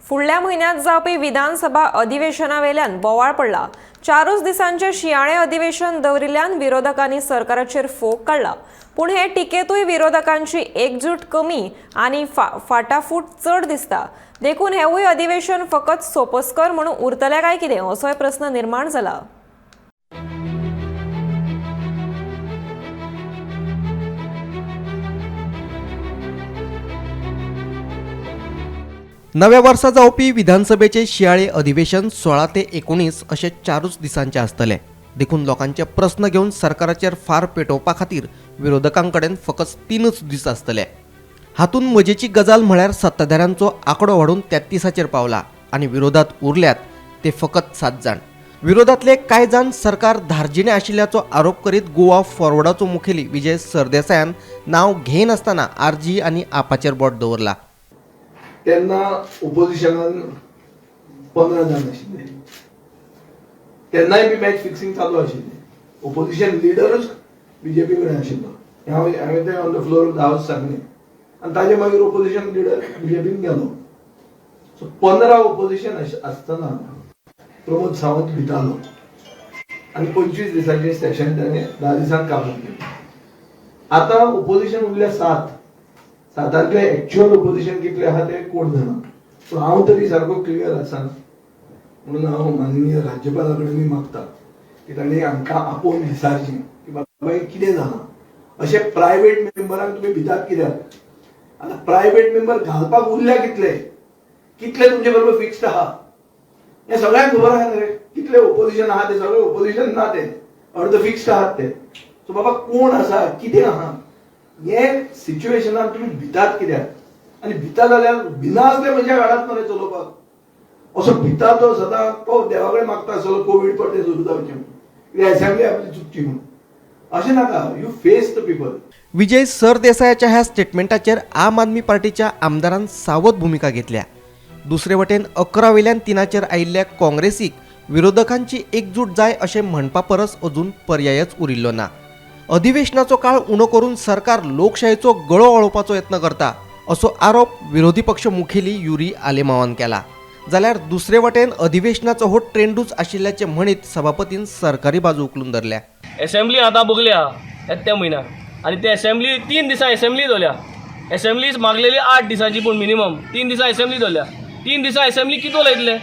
फुडल्या महिन्यात जावपी विधानसभा अधिवेशनावेल्यान बोवाळ पडला। 4 दिसांचे शियाळे अधिवेशन दवरिल्ल्यान विरोधकांनी सरकाराचेर फोग काढला। पूण हे टिकेतूय विरोधकांची एकजूट कमी आनी फाटाफूट चड दिसता। देखून हेवूय अधिवेशन फकत सोपस्कर म्हणून उरतले काय कितें असोय प्रस्न निर्माण जाला। नव्या वर्सा जावपी विधानसभेचे शियाळे अधिवेशन 16 ते 19 अशे 4 दिसांचे आसतले। देखून लोकांचे प्रस्न घेवन सरकाराचेर फार पेटोवपा खातीर विरोधकांकडेन फकत 3च दीस आसतले। हातून मजेची गजाल म्हळ्यार सत्ताधाऱ्यांचो आंकडो वाडून 33 पावला आनी विरोधात उरल्यात ते फकत 7 जाण। विरोधातले कांय जाण सरकार धार्जिणे आशिल्ल्याचो आरोप करीत गोवा फॉरवर्डाचो मुखेली विजय सरदेसायान नांव घेनासतना आरजी आनी आपाचेर बोट दवरला। तेन्ना ओपोजिशनान 15 जाण आशिल्ले। तेन्नाय बी मॅच फिक्सिंग चालू आशिल्लें। ओपोजिशन लिडरूच बीजेपी कडेन आशिल्लो। हांवें तें on the floor of the हावस सांगलें आनी ताजे मागीर ओपोजिशन लिडर बीजेपीन गेलो। सो 15 ओपोजिशन आसतना प्रमोद सावंत भितालो आनी 25 दिसांचें सेशन ताणें 10 दिसांक काबार केलें। आतां ओपोजिशन उरल्या 7 एक्चुअल ओपोजिशन कितले आहा ते कोण जाणा। सो हांव तरी सारको क्लियर आसा म्हणून हांव माननीय राज्यपाला कडेन मागता की ताणें आमकां आपोवन विचारचें की बाबा हें कितें जालां। अशे प्रायवेट मेंबरांक तुमी भितात कित्याक? आतां प्रायवेट मेंबर घालपाक उरल्या कितले तुमचे बरोबर फिक्स्ड आहा हें सगळ्यांक खबर आहा रे। कितले ओपोजिशन आहा ते सगळे ओपोजिशन ना ते अर्द फिक्स्ड आहात ते। सो बाबा कोण आसा कितें आहा हे सिच्युएशनान तुम्ही भितात कित्याक? आनी भिता जाल्यार भिना आसले म्हणजे काळात मरे चलोवपाक। असो भिता तो सदां तो देवा कडेन मागता आसलो कोविड परते सुरू जावचें म्हणून, एसेंब्ली आपली चुकची म्हणून। अशें नाका, यू फेस द पीपल। विजय सरदेसायाच्या ह्या स्टेटमेंटाचेर आम आदमी पार्टीच्या आमदारान सावध भूमिका घेतल्या। दुसरे वटेन 11 वेल्यान 3 आयिल्ल्या काँग्रेसीक विरोधकांची एकजूट जाय अशें म्हणपा परस अजून पर्यायच उरिल्लो ना। अधिवेशनाचो काळ उणो करून सरकार लोकशायेचो गळो वळोवपाचो यत्न करता असो आरोप विरोधी पक्ष मुखेली युरी आलेमावान केला। जाल्यार दुसरे वटेन अधिवेशनाचो हो ट्रेंडूच आशिल्ल्याचे म्हणीत सभापतीन सरकारी बाजू उखलून धरल्या। असेंब्ली आतां बगल्या येत्या म्हयन्याक आनी ते असेंब्ली 3 दिसां असेंब्ली दवरल्या। असेंब्ली मागलेली 8 दिसांची पूण मिनिमम 3 दिसां असेंब्ली दवरल्या। 3 दिसां असेंब्ली कितलो उलयतले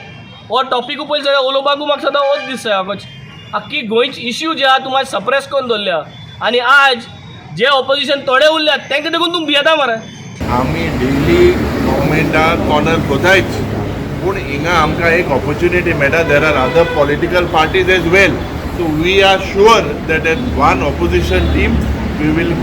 हो टॉपिकू पयलीं जाल्यार उलोवपाकू म्हाका सदां होच दीस जाय। आख्खी गोंयची इश्यू जे आहा तुमी सप्रेस करून दवरल्या आनी आज जे ऑपोजिशन थोडे उरल्यात तांकां देखून तुमी भियेता मरे। आमी डेली गव्हर्मेंटाक कॉर्नर कोतायच पूण हिंगा आमकां एक ऑपॉर्च्युनिटी मेळटा। There are other political parties as well. So we are sure that as one opposition team we will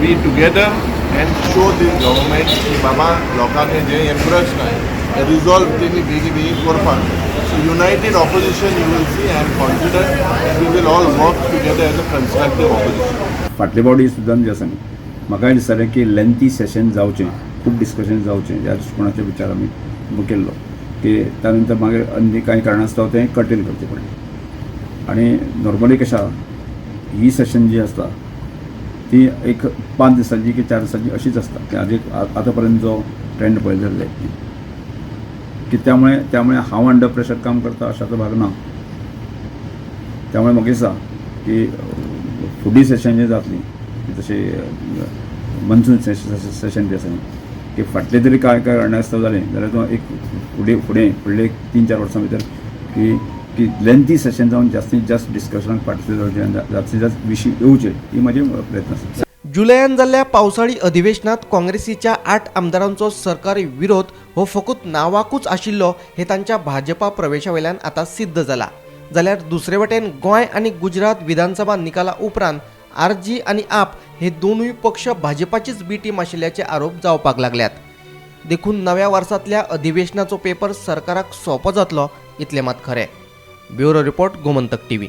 be together and show these government की बाबा लोकांनी जे इंप्रेस नाय रिजॉल्व तेणी बेगी करपाक। So united opposition you will see. I am confident we will all work together as a constructive opposition. फाटले body सुद्दां जे आसा म्हाकाय दिसतालें की लेंथी सेशन जावचें, खूब डिस्कशन जावचें ह्या दृश्टिकोनाचे विचार आमी मुखेल्लो की त्या नंतर मागीर अन्य कांय कारणास्तव तें कर्टेल करचें पडलें। आनी नॉर्मली कशें आसा ही सेशन जी आसता ती एक 5 दिसांची की 4 दिसांची अशीच आसता की आतां पर्यंत जो ट्रेंड पळयलेले की त्यामुळे हांव अंडर प्रेशर काम करता अशाचो भाग ना। त्यामुळे म्हाका दिसता की फुडली सेशन जी जातली जशें मनसून सेशन जे आसा की फाटले तरी काय कारणास्तव जालें जाल्यार तो एक फुडले 3-4 वर्सां भितर की लेंथी सेशन जावन जास्तीत जास्त डिस्कशनाक पार्टिसिपेट जावचें जास्तीत जास्त विशीं येवचे ही म्हजे प्रयत्न आसा। जुलयान जाल्ल्या पावसाळी अधिवेशनात काँग्रेसीच्या 8 आमदारांचो सरकारी विरोध हो फकत नावाकूच आशिल्लो हे तांच्या भाजपा प्रवेशावेल्यान आता सिद्ध जाला। जाल्यार दुसरे वटेन गोंय आनी गुजरात विधानसभा निकाला उपरांत आरजी आनी आप हे दोनूय पक्ष भाजपाचीच बी टीम आशिल्ल्याचे आरोप जावपाक लागल्यात। देखून नव्या वर्सांतल्या अधिवेशनाचो पेपर सरकाराक सोंपो जातलो इतले मात खरें। Bureau report Gomantak TV.